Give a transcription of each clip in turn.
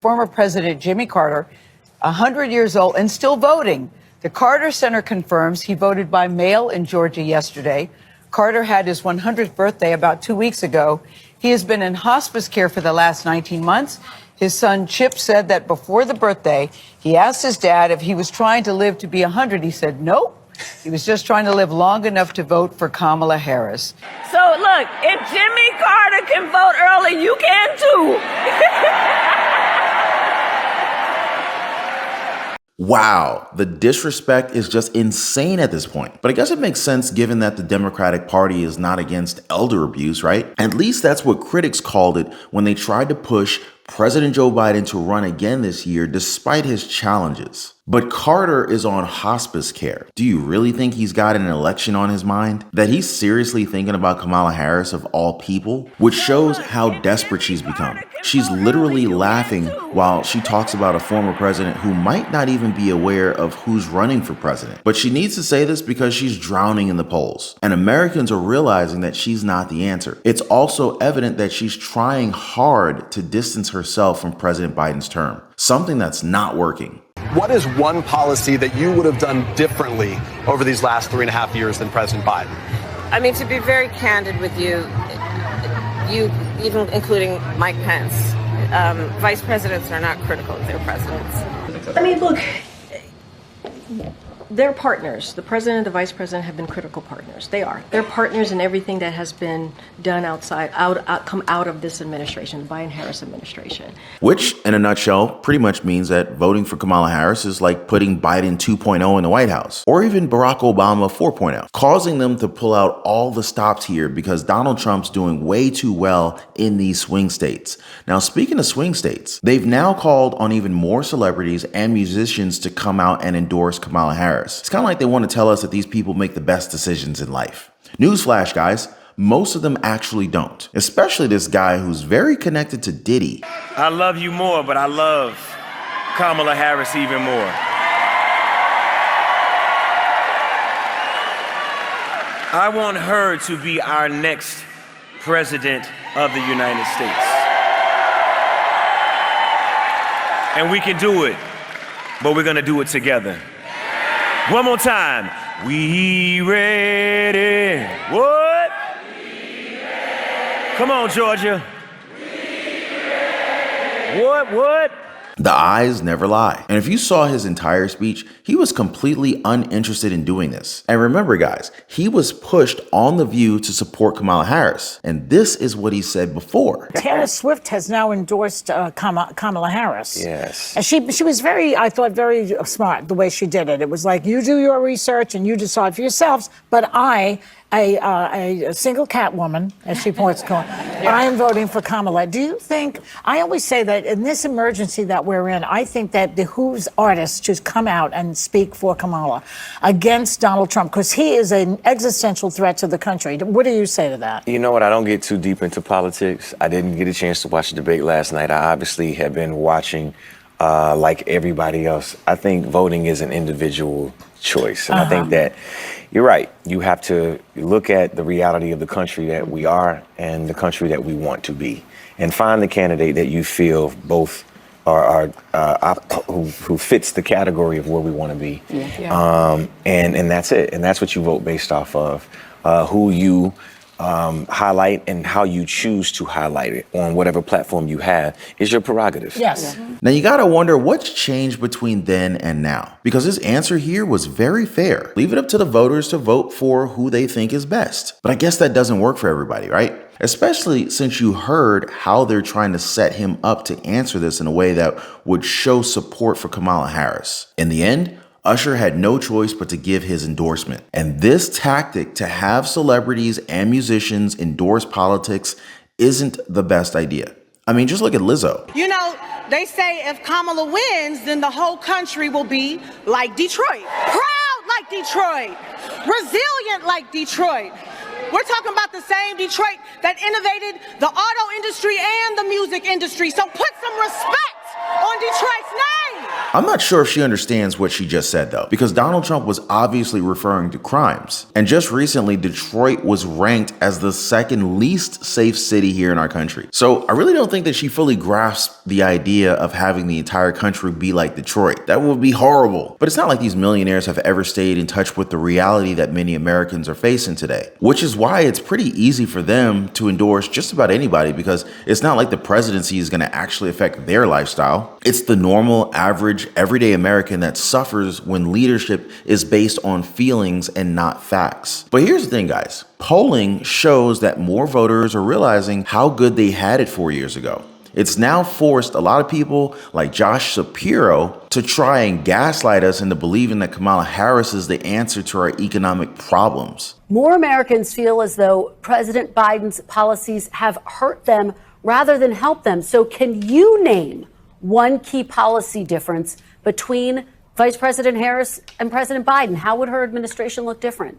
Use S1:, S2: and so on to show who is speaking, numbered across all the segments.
S1: Former President Jimmy Carter, 100 years old and still voting. The Carter Center confirms he voted by mail in Georgia yesterday. Carter had his 100th birthday about 2 weeks ago. He has been in hospice care for the last 19 months. His son Chip said that before the birthday, he asked his dad if he was trying to live to be 100. He said nope. He was just trying to live long enough to vote for Kamala Harris.
S2: So look, if Jimmy Carter can vote early, you can too.
S3: Wow, the disrespect is just insane at this point. But I guess it makes sense given that the Democratic Party is not against elder abuse, right? At least that's what critics called it when they tried to push President Joe Biden to run again this year despite his challenges. But Carter is on hospice care. Do you really think he's got an election on his mind? That he's seriously thinking about Kamala Harris of all people? Which shows how desperate she's become. She's literally laughing while she talks about a former president who might not even be aware of who's running for president. But she needs to say this because she's drowning in the polls. And Americans are realizing that she's not the answer. It's also evident that she's trying hard to distance herself from President Biden's term. Something that's not working.
S4: What is one policy that you would have done differently over these last 3.5 years than President Biden?
S2: I mean, to be very candid with you, even including Mike Pence, vice presidents are not critical of their presidents.
S5: I mean, look, they're partners. The president and the vice president have been critical partners. They are. They're partners in everything that has been done come out of this administration, the Biden-Harris administration.
S3: Which, in a nutshell, pretty much means that voting for Kamala Harris is like putting Biden 2.0 in the White House, or even Barack Obama 4.0, causing them to pull out all the stops here because Donald Trump's doing way too well in these swing states. Now, speaking of swing states, they've now called on even more celebrities and musicians to come out and endorse Kamala Harris. It's kind of like they want to tell us that these people make the best decisions in life. Newsflash, guys, most of them actually don't, especially this guy who's very connected to Diddy.
S6: I love you more, but I love Kamala Harris even more. I want her to be our next president of the United States. And we can do it, but we're gonna do it together. One more time. We ready? What? We ready. Come on, Georgia. We ready. What?
S3: The eyes never lie. And if you saw his entire speech, he was completely uninterested in doing this. And remember, guys, he was pushed on The View to support Kamala Harris. And this is what he said before.
S7: Taylor Swift has now endorsed Kamala Harris.
S8: Yes.
S7: And she was very, I thought, very smart the way she did it. It was like, you do your research and you decide for yourselves, but I, a single cat woman, as she points to, I am voting for Kamala. Do you think, I always say that in this emergency that we're in, I think that behooves artists to come out and speak for Kamala against Donald Trump, because he is an existential threat to the country. What do you say to that?
S8: You know what? I don't get too deep into politics. I didn't get a chance to watch the debate last night. I obviously have been watching like everybody else. I think voting is an individual choice. And I think that you're right. You have to look at the reality of the country that we are and the country that we want to be, and find the candidate that you feel both are who fits the category of where we want to be. And that's it. And that's what you vote based off of, who you highlight and how you choose to highlight it on whatever platform you have is your prerogative.
S7: Yes.
S3: Now you gotta wonder what's changed between then and now, because his answer here was very fair. Leave it up to the voters to vote for who they think is best. But I guess that doesn't work for everybody, right? Especially since you heard how they're trying to set him up to answer this in a way that would show support for Kamala Harris. In the end, Usher had no choice but to give his endorsement. And this tactic to have celebrities and musicians endorse politics isn't the best idea. I mean, just look at Lizzo.
S9: You know, they say if Kamala wins, then the whole country will be like Detroit. Proud like Detroit. Resilient like Detroit. We're talking about the same Detroit that innovated the auto industry and the music industry. So put some respect on Detroit's name.
S3: I'm not sure if she understands what she just said though, because Donald Trump was obviously referring to crimes. And just recently, Detroit was ranked as the second least safe city here in our country. So I really don't think that she fully grasps the idea of having the entire country be like Detroit. That would be horrible. But it's not like these millionaires have ever stayed in touch with the reality that many Americans are facing today, which is why it's pretty easy for them to endorse just about anybody, because it's not like the presidency is going to actually affect their lifestyle. It's the normal, average, everyday American that suffers when leadership is based on feelings and not facts. But here's the thing, guys. Polling shows that more voters are realizing how good they had it 4 years ago. It's now forced a lot of people like Josh Shapiro to try and gaslight us into believing that Kamala Harris is the answer to our economic problems.
S10: More Americans feel as though President Biden's policies have hurt them rather than help them. So can you name one key policy difference between Vice President Harris and President Biden? How would her administration look different?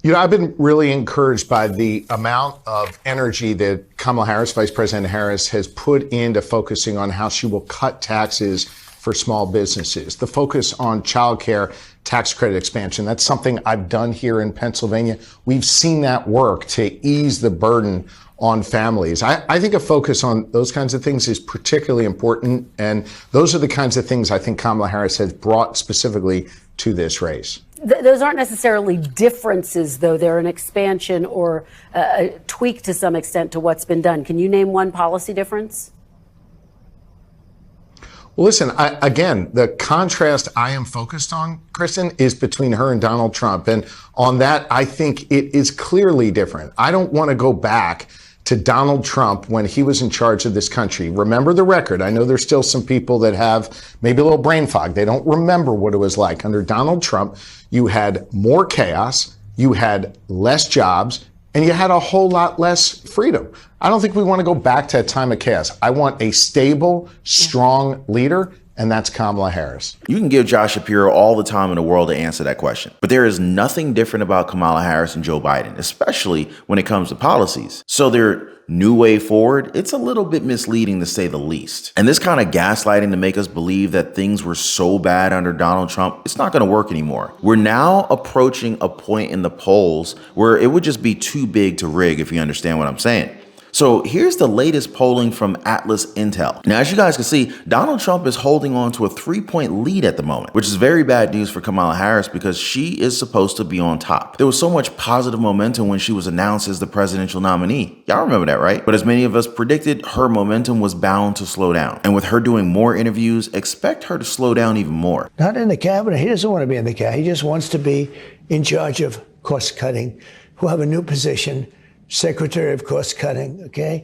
S11: You know, I've been really encouraged by the amount of energy that Kamala Harris, Vice President Harris, has put into focusing on how she will cut taxes for small businesses. The focus on childcare tax credit expansion, that's something I've done here in Pennsylvania. We've seen that work to ease the burden on families. I think a focus on those kinds of things is particularly important. And those are the kinds of things I think Kamala Harris has brought specifically to this race.
S10: Those aren't necessarily differences, though. They're an expansion or a tweak to some extent to what's been done. Can you name one policy difference?
S11: Well, listen, again, the contrast I am focused on, Kristen, is between her and Donald Trump. And on that, I think it is clearly different. I don't want to go back to Donald Trump when he was in charge of this country. Remember the record. I know there's still some people that have maybe a little brain fog. They don't remember what it was like. Under Donald Trump, you had more chaos, you had less jobs, and you had a whole lot less freedom. I don't think we want to go back to a time of chaos. I want a stable, strong leader, and that's Kamala Harris.
S3: You can give Josh Shapiro all the time in the world to answer that question, but there is nothing different about Kamala Harris and Joe Biden, especially when it comes to policies. So their new way forward, it's a little bit misleading to say the least. And this kind of gaslighting to make us believe that things were so bad under Donald Trump, it's not going to work anymore. We're now approaching a point in the polls where it would just be too big to rig, if you understand what I'm saying. So here's the latest polling from Atlas Intel. Now, as you guys can see, Donald Trump is holding on to a 3-point lead at the moment, which is very bad news for Kamala Harris because she is supposed to be on top. There was so much positive momentum when she was announced as the presidential nominee. Y'all remember that, right? But as many of us predicted, her momentum was bound to slow down. And with her doing more interviews, expect her to slow down even more.
S12: Not in the cabinet. He doesn't want to be in the cabinet. He just wants to be in charge of cost cutting. We'll have a new position. Secretary of Cost Cutting, okay?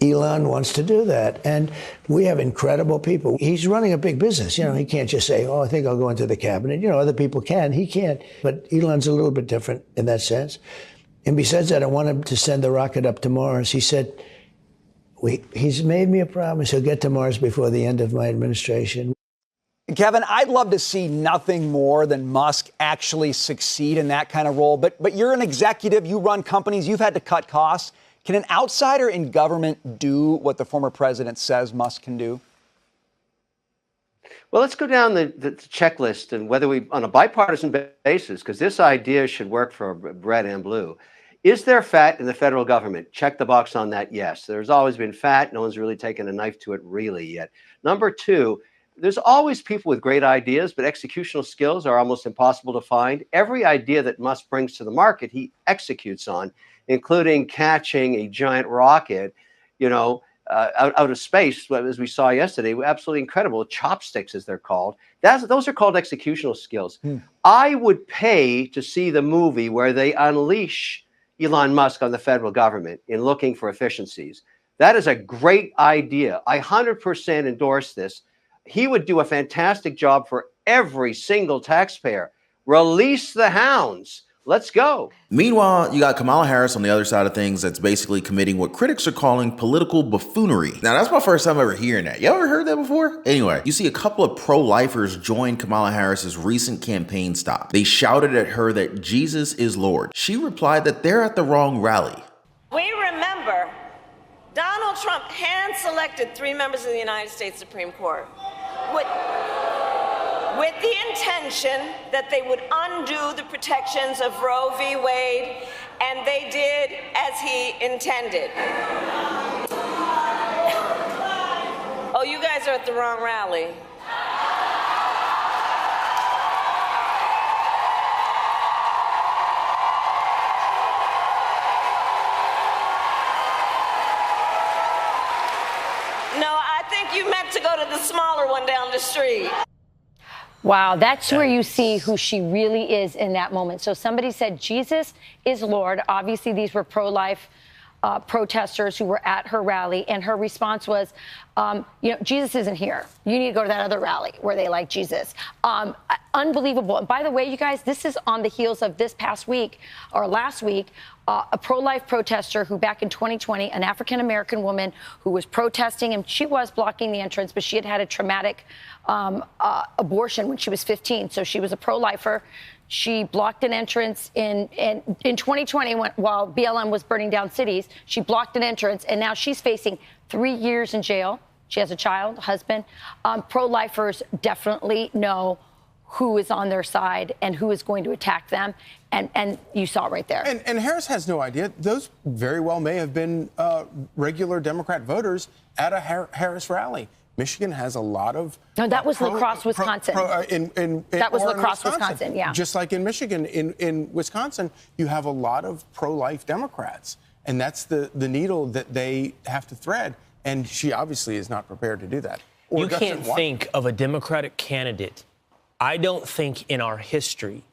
S12: Elon wants to do that. And we have incredible people. He's running a big business. You know, he can't just say, oh, I think I'll go into the cabinet. You know, other people can. He can't. But Elon's a little bit different in that sense. And besides that, I want him to send the rocket up to Mars. He said, he's made me a promise. He'll get to Mars before the end of my administration.
S13: Kevin, I'd love to see nothing more than Musk actually succeed in that kind of role. But you're an executive. You run companies. You've had to cut costs. Can an outsider in government do what the former president says Musk can do?
S14: Well, let's go down the checklist and whether we, on a bipartisan basis, because this idea should work for red and blue. Is there fat in the federal government? Check the box on that, yes. There's always been fat. No one's really taken a knife to it really yet. Number two, there's always people with great ideas, but executional skills are almost impossible to find. Every idea that Musk brings to the market, he executes on, including catching a giant rocket, out of space, as we saw yesterday. Absolutely incredible. Chopsticks, as they're called. Those are called executional skills. I would pay to see the movie where they unleash Elon Musk on the federal government in looking for efficiencies. That is a great idea. I 100% endorse this. He would do a fantastic job for every single taxpayer. Release the hounds. Let's go.
S3: Meanwhile, you got Kamala Harris on the other side of things that's basically committing what critics are calling political buffoonery. Now, that's my first time ever hearing that. You ever heard that before? Anyway, you see a couple of pro-lifers join Kamala Harris's recent campaign stop. They shouted at her that Jesus is Lord. She replied that they're at the wrong rally.
S2: We remember Donald Trump hand-selected 3 members of the United States Supreme Court with the intention that they would undo the protections of Roe v. Wade, and they did as he intended. Oh, you guys are at the wrong rally. No, I think you meant to go to the smaller one down the street.
S15: Wow, that's where you see who she really is in that moment. So somebody said Jesus is Lord. Obviously, these were pro-life protesters who were at her rally, and her response was, Jesus isn't here. You need to go to that other rally where they like Jesus. Unbelievable. And by the way, you guys, this is on the heels of this past week or last week, a pro-life protester who back in 2020, an African-American woman who was protesting, and she was blocking the entrance, but she had had a traumatic abortion when she was 15. So she was a pro-lifer. She blocked an entrance in 2020 while BLM was burning down cities. She blocked an entrance, and now she's facing 3 years in jail. She has a child, husband. Pro-lifers definitely know who is on their side and who is going to attack them. And you saw it right there.
S16: And Harris has no idea. Those very well may have been regular Democrat voters at a Harris rally. Michigan has a lot of...
S15: No, that was La Crosse, Wisconsin. That was La Crosse, Wisconsin, yeah.
S16: Just like in Michigan, in Wisconsin, you have a lot of pro-life Democrats. And that's the needle that they have to thread. And she obviously is not prepared to do that.
S17: You can't think of a Democratic candidate, I don't think in our history,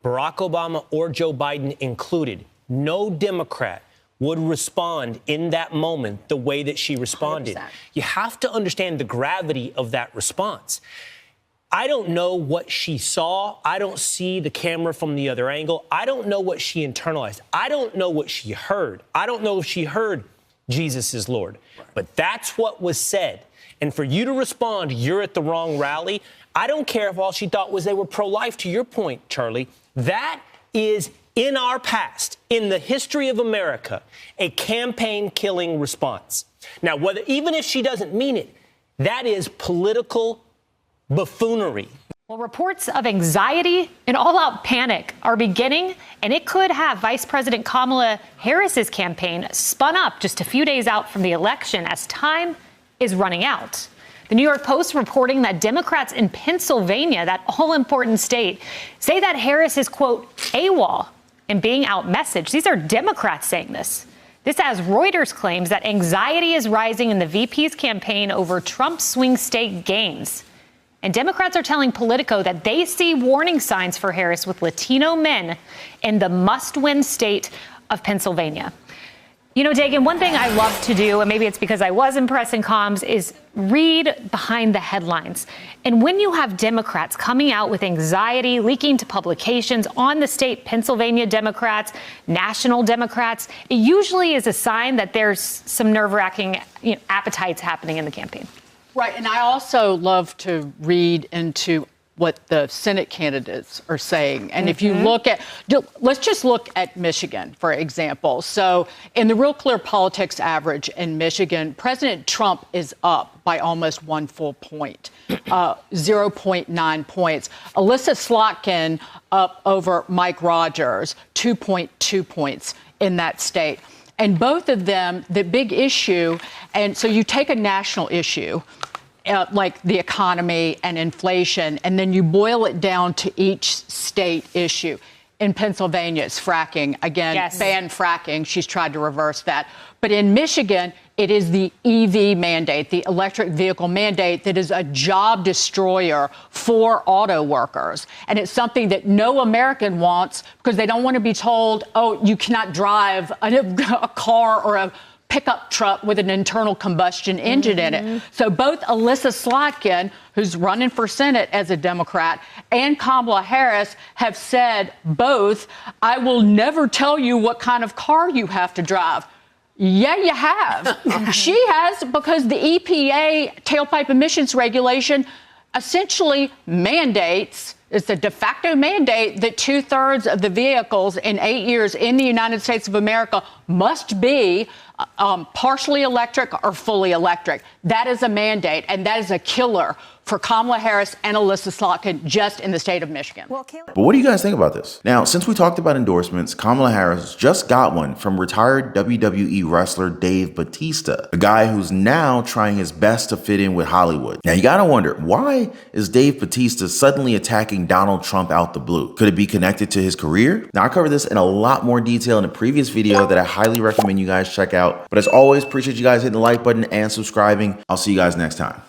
S17: Barack Obama or Joe Biden included, no Democrat would respond in that moment the way that she responded. 100%. You have to understand the gravity of that response. I don't know what she saw. I don't see the camera from the other angle. I don't know what she internalized. I don't know what she heard. I don't know if she heard Jesus is Lord. But that's what was said. And for you to respond, you're at the wrong rally. I don't care if all she thought was they were pro-life, to your point, Charlie. That is, in our past, in the history of America, a campaign-killing response. Now, even if she doesn't mean it, that is political buffoonery.
S18: Well, reports of anxiety and all-out panic are beginning, and it could have Vice President Kamala Harris's campaign spun up just a few days out from the election as time is running out. The New York Post reporting that Democrats in Pennsylvania, that all-important state, say that Harris is, quote, AWOL and being out-messaged. These are Democrats saying this. This as Reuters claims that anxiety is rising in the VP's campaign over Trump's swing state gains. And Democrats are telling Politico that they see warning signs for Harris with Latino men in the must-win state of Pennsylvania. You know, Dagan, one thing I love to do, and maybe it's because I was in press and comms, is read behind the headlines. And when you have Democrats coming out with anxiety, leaking to publications on the state, Pennsylvania Democrats, national Democrats, it usually is a sign that there's some nerve-wracking appetites happening in the campaign.
S19: Right. And I also love to read into what the Senate candidates are saying. And if you look at, let's just look at Michigan, for example. So in the Real Clear Politics average in Michigan, President Trump is up by almost 1 full point, 0.9 points. Alyssa Slotkin up over Mike Rogers, 2.2 points in that state. And both of them, the big issue, and so you take a national issue, like the economy and inflation, and then you boil it down to each state issue. In Pennsylvania, it's fracking. Again, ban fracking. She's tried to reverse that. But in Michigan, it is the EV mandate, the electric vehicle mandate, that is a job destroyer for auto workers. And it's something that no American wants because they don't want to be told, oh, you cannot drive a car or a pickup truck with an internal combustion engine in it. So both Alyssa Slotkin, who's running for Senate as a Democrat, and Kamala Harris have said both, I will never tell you what kind of car you have to drive. Yeah, you have. She has, because the EPA tailpipe emissions regulation essentially mandates It's a de facto mandate that 2/3 of the vehicles in 8 years in the United States of America must be partially electric or fully electric. That is a mandate, and that is a killer for Kamala Harris and Alyssa Slotkin just in the state of Michigan.
S3: But what do you guys think about this? Now, since we talked about endorsements, Kamala Harris just got one from retired WWE wrestler Dave Bautista, a guy who's now trying his best to fit in with Hollywood. Now, you gotta wonder, why is Dave Bautista suddenly attacking Donald Trump out the blue? Could it be connected to his career? Now, I covered this in a lot more detail in a previous video that I highly recommend you guys check out. But as always, appreciate you guys hitting the like button and subscribing. I'll see you guys next time.